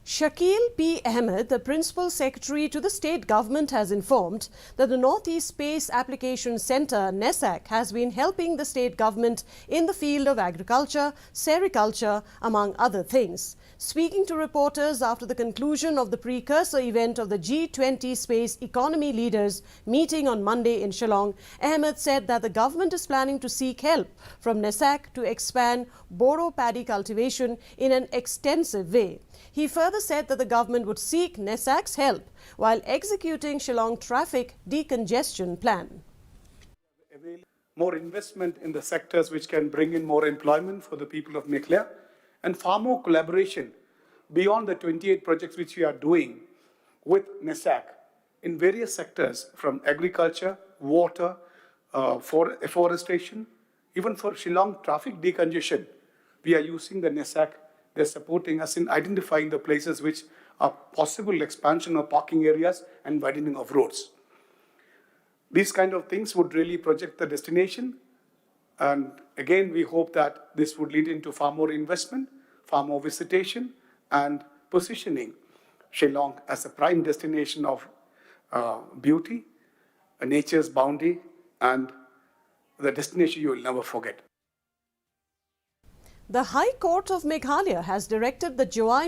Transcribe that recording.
Shakeel P. Ahmed, the Principal Secretary to the State Government, has informed that the Northeast Space Application Centre, NESAC, has been helping the State Government in the field of agriculture, sericulture, among other things. Speaking to reporters after the conclusion of the precursor event of the G20 Space Economy Leaders meeting on Monday in Shillong, Ahmed said that the government is planning to seek help from NESAC to expand Boro paddy cultivation in an extensive way. He further said that the government would seek NESAC's help while executing Shillong traffic decongestion plan. More investment in the sectors which can bring in more employment for the people of Meghalaya, and far more collaboration beyond the 28 projects which we are doing with NESAC in various sectors, from agriculture, water, afforestation, even for Shillong traffic decongestion. We are using the NESAC. They're supporting us in identifying the places which are possible expansion of parking areas and widening of roads. These kind of things would really project the destination. And again, we hope that this would lead into far more investment, far more visitation, and positioning Shillong as a prime destination of beauty, nature's bounty, and the destination you will never forget. The High Court of Meghalaya has directed the joint